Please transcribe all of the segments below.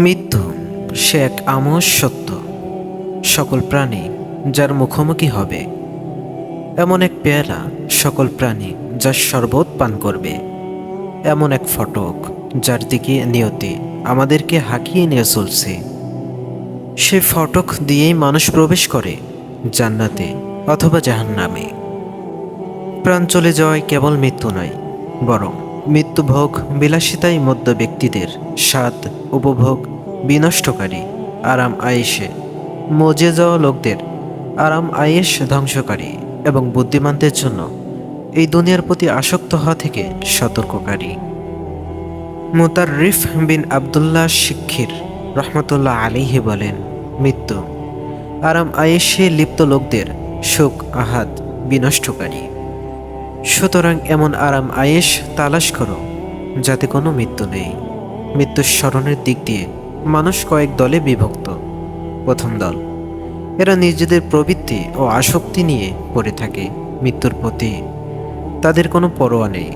মৃত্যু সে এক আমোস সত্য। সকল প্রাণী যার মুখোমুখি হবে, এমন এক পেয়ালা সকল প্রাণী যার শরবত পান করবে, এমন এক ফটক যার দিকে নিয়তি আমাদেরকে হাঁকিয়ে নিয়ে চলছে। সে ফটক দিয়েই মানুষ প্রবেশ করে জান্নাতে অথবা জাহান্নামে। প্রাণ চলে যাওয়ায় কেবল মৃত্যু নয়, বরং মৃত্যুভোগ বিলাসিতাই মধ্য ব্যক্তিদের স্বাদ উপভোগ বিনষ্টকারী, আরাম আয়েশে মজে যাওয়া লোকদের আরাম আয়েশ ধ্বংসকারী এবং বুদ্ধিমানদের জন্য এই দুনিয়ার প্রতি আসক্ত হওয়া থেকে সতর্ককারী। মুতাররিফ বিন আবদুল্লাহ শিক্ষির রহমতুল্লাহ আলাইহি বলেন, মৃত্যু আরাম আয়েশে লিপ্ত লোকদের সুখ আহাত বিনষ্টকারী। সুতরাং এমন আরাম আয়েশ তালাশ করো যাতে কোনো মৃত্যু নেই। মৃত্যুর স্মরণের দিক দিয়ে মানুষ কয়েক দলে বিভক্ত। প্রথম দল, এরা নিজেদের প্রবৃত্তি ও আসক্তি নিয়ে পড়ে থাকে। মৃত্যুর প্রতি তাদের কোনো পরোয়া নেই।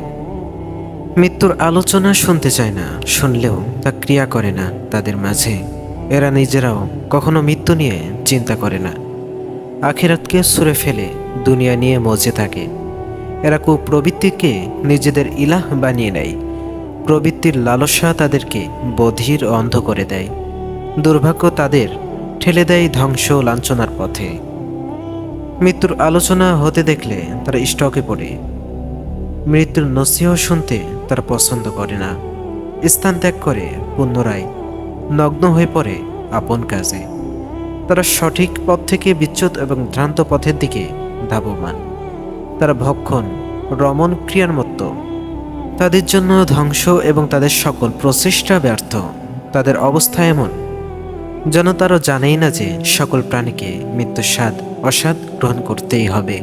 মৃত্যুর আলোচনা শুনতে চায় না, শুনলেও তা ক্রিয়া করে না তাদের মাঝে। এরা নিজেরাও কখনো মৃত্যু নিয়ে চিন্তা করে না, আখিরাতকে ছুঁড়ে ফেলে দুনিয়া নিয়ে মজে থাকে। এরা কুপ্রবৃত্তিকে নিজেদের ইলাহ বানিয়ে নেয়। প্রবৃত্তির লালসা তাদেরকে বধির ও অন্ধ করে দেয়। দুর্ভাগ্য তাদের ঠেলে দেয় ধ্বংস লাঞ্ছনার পথে। মৃত্যুর আলোচনা হতে দেখলে তারা স্টকে পড়ে। মৃত্যুর নসিহ শুনতে তারা পছন্দ করে না। স্থান ত্যাগ করে পুনরায় নগ্ন হয়ে পড়ে আপন কাজে। তারা সঠিক পথ থেকে বিচ্যুত এবং ভ্রান্ত পথের দিকে ধাবমান। তারা ভক্ষণ রমণ ক্রিয়ার মতো। তাদের জন্য ধ্বংস এবং তাদের সকল প্রচেষ্টা ব্যর্থ। তাদের অবস্থা এমন যেন তারা জানেই না যে সকল প্রাণীকে মৃত্যুর স্বাদ অস্বাদ গ্রহণ করতেই হবে।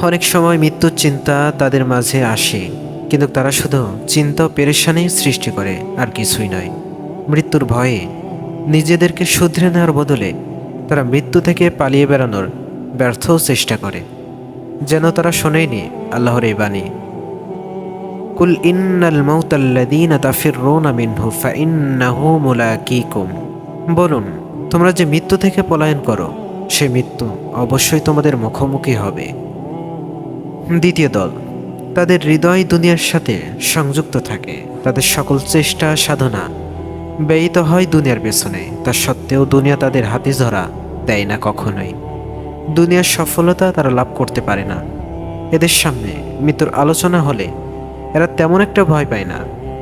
অনেক সময় মৃত্যুর চিন্তা তাদের মাঝে আসে, কিন্তু তারা শুধু চিন্তা ও পেরেশানি সৃষ্টি করে, আর কিছুই নয়। মৃত্যুর ভয়ে নিজেদেরকে শুধরে নেওয়ার বদলে তারা মৃত্যু থেকে পালিয়ে বেড়ানোর ব্যর্থ চেষ্টা করে, যেন তারা শোনেনি আল্লাহর এই বাণী, কুল ইন্নাল মাউতাল্লাযীনা তাফিররুনা মিনহু ফাইন্নাহু মুলাকীকুম। বলুন, তোমরা যে মৃত্যু থেকে পলায়ন করো, সে মৃত্যু অবশ্যই তোমাদের মুখোমুখি হবে। দ্বিতীয় দল, তাদের হৃদয় দুনিয়ার সাথে সংযুক্ত থাকে। তাদের সকল চেষ্টা সাধনা ব্যয়িত হয় দুনিয়ার পেছনে। তা সত্ত্বেও দুনিয়া তাদের হাতে ধরা দেয় না কখনোই। দুনিয়ার সফলতা তারা লাভ করতে পারে না। এদের সামনে মৃত্যুর আলোচনা হলে এরা তেমন একটা ভয় পায় না।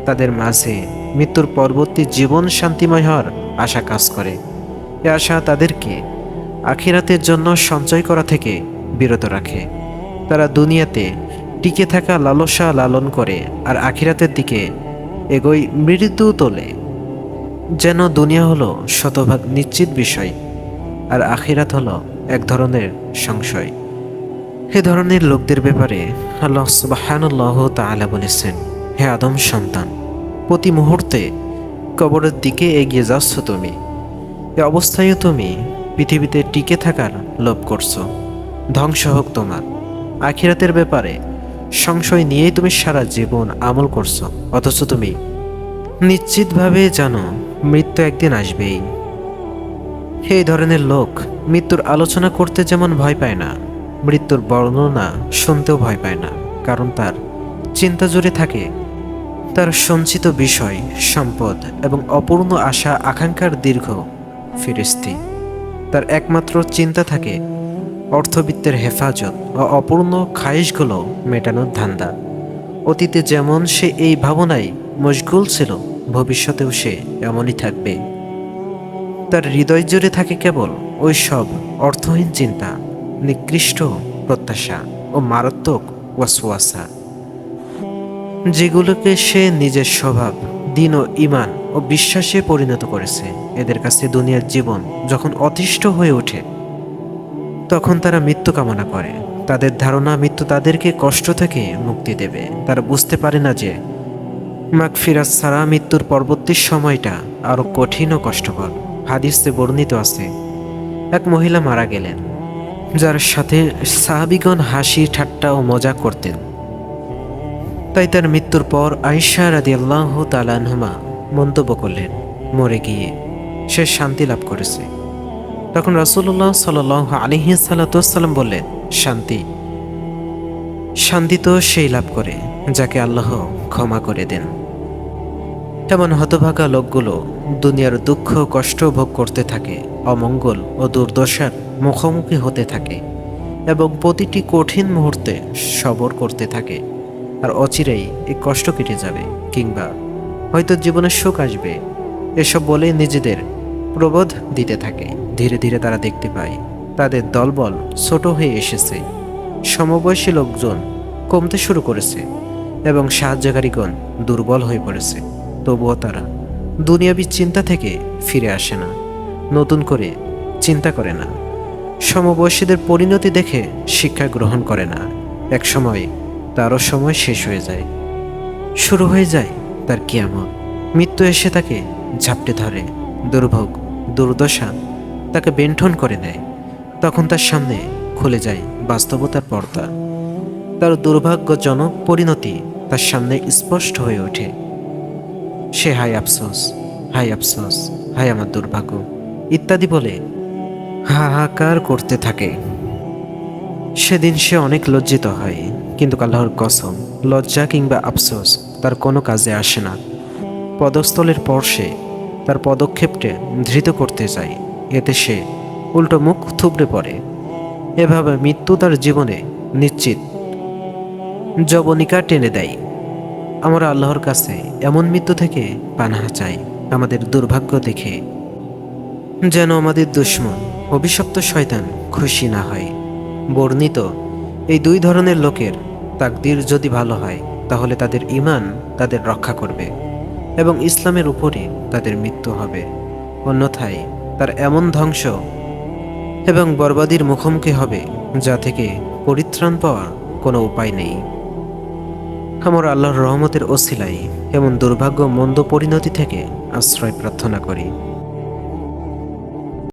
তাদের মাঝে মৃত্যুর পরবর্তী জীবন শান্তিময় হওয়ার আশা কাজ করে। এ আশা তাদেরকে আখিরাতের জন্য সঞ্চয় করা থেকে বিরত রাখে। তারা দুনিয়াতে টিকে থাকা লালসা লালন করে আর আখিরাতের দিকে এগোয় মৃত্যু তোলে, যেন দুনিয়া হলো শতভাগ নিশ্চিত বিষয় আর আখিরাত হলো এক ধরনের সংশয়। এ ধরনের লোকদের ব্যাপারে আল্লাহ সুবহানাল্লাহু তাআলা বলেছেন, হে আদম সন্তান, প্রতি মুহূর্তে কবরের দিকে এগিয়ে যাচ্ছ তুমি। এ অবস্থায়ও তুমি পৃথিবীতে টিকে থাকার লোভ করছো। ধ্বংস হোক তোমার। আখিরাতের ব্যাপারে সংশয় নিয়েই তুমি সারা জীবন আমল করছো, অথচ তুমি নিশ্চিতভাবে জানো মৃত্যু একদিন আসবেই। এই ধরনের লোক মৃত্যুর আলোচনা করতে যেমন ভয় পায় না, মৃত্যুর বর্ণনা শুনতেও ভয় পায় না। কারণ তার চিন্তা জুড়ে থাকে তার সঞ্চিত বিষয় সম্পদ এবং অপূর্ণ আশা আকাঙ্ক্ষার দীর্ঘ ফিরিস্তি। তার একমাত্র চিন্তা থাকে অর্থবিত্তের হেফাজত ও অপূর্ণ খায়েশগুলো মেটানোর ধান্দা। অতীতে যেমন সে এই ভাবনায় মশগুল ছিল, ভবিষ্যতেও সে এমনই থাকবে। তার হৃদয় জুড়ে থাকে কেবল ওই সব অর্থহীন চিন্তা, নিকৃষ্ট প্রত্যাশা ও মারাত্মক ওয়াসওয়াসা, যেগুলোকে সে নিজের স্বভাব, দিন ও ঈমান ও বিশ্বাসে পরিণত করেছে। এদের কাছে দুনিয়ার জীবন যখন অতিষ্ঠ হয়ে ওঠে, তখন তারা মৃত্যু কামনা করে। তাদের ধারণা মৃত্যু তাদেরকে কষ্ট থেকে মুক্তি দেবে। তারা বুঝতে পারে না যে মাগফিরাত ছাড়া মৃত্যুর পরবর্তী সময়টা আরো কঠিন ও কষ্টকর। হাদিসে বর্ণিত আছে, এক মহিলা মারা গেলেন, যার সাথে সাহাবীগণ হাসি ঠাট্টা ও মজা করতেন। তাই তার মৃত্যুর পর আয়েশা রাদিয়াল্লাহু তাআলা আনহা মন্তব্য করলেন, মরে গিয়ে সে শান্তি লাভ করেছে। তখন রাসূলুল্লাহ সাল্লাল্লাহু আলাইহি সাল্লাম বললেন, শান্তি শান্তি তো সেই লাভ করে যাকে আল্লাহ ক্ষমা করে দেন। তেমন হতভাগা লোকগুলো দুনিয়ার দুঃখ কষ্ট ভোগ করতে থাকে, অমঙ্গল ও দুর্দশার মুখোমুখি হতে থাকে এবং প্রতিটি কঠিন মুহূর্তে সবর করতে থাকে। আর অচিরেই এই কষ্ট কেটে যাবে, কিংবা হয়তো জীবনে সুখ আসবে, এসব বলে নিজেদের প্রবোধ দিতে থাকে। ধীরে ধীরে তারা দেখতে পায় তাদের দলবল ছোট হয়ে এসেছে, সমবয়সী লোকজন কমতে শুরু করেছে এবং সাহায্যকারীগণ দুর্বল হয়ে পড়েছে। তবুও তারা দুনিয়াবী চিন্তা থেকে ফিরে আসে না, নতুন করে চিন্তা করে না, সমবয়সীদের পরিণতি দেখে শিক্ষা গ্রহণ করে না। এক সময় তারও সময় শেষ হয়ে যায়, শুরু হয়ে যায় তার কিয়ামত। মৃত্যু এসে তাকে ঝাপটে ধরে, দুর্ভোগ দুর্দশা তাকে বেণ্ঠন করে দেয়। তখন তার সামনে খুলে যায় বাস্তবতার পর্দা। তার দুর্ভাগ্যজনক পরিণতি তার সামনে স্পষ্ট হয়ে ওঠে। সে হায় আফসোস, হায় আফসোস, হায় আমার দুর্ভাগ্য ইত্যাদি বলে হাহাকার করতে থাকে। সেদিন সে অনেক লজ্জিত হয়, কিন্তু আল্লাহর কসম, লজ্জা কিংবা আফসোস তার কোনো কাজে আসে না। পদস্থলের পর সে তার পদক্ষেপকে ধৃত করতে যায়, এতে সে উল্টো মুখ থুবড়ে পড়ে। এভাবে মৃত্যু তার জীবনে নিশ্চিত জবনিকা টেনে দেয়। আমরা আল্লাহর কাছে এমন মৃত্যু থেকে পানাহা চাই আমাদের দুর্ভাগ্য দেখে, যেন আমাদের দুশমন অভিশপ্ত শয়তান খুশি না হয়। বর্ণিত এই দুই ধরনের লোকের তাকদির যদি ভালো হয়, তাহলে তাদের ঈমান তাদের রক্ষা করবে এবং ইসলামের উপরে তাদের মৃত্যু হবে। অন্যথায় তার এমন ধ্বংস এবং বরবাদির মুখোমুখি হবে যা থেকে পরিত্রাণ পাওয়ার কোনো উপায় নেই। আমরা আল্লাহর রহমতের ওসিলায় এমন দুর্ভাগ্য মন্দ পরিণতি থেকে আশ্রয় প্রার্থনা করি।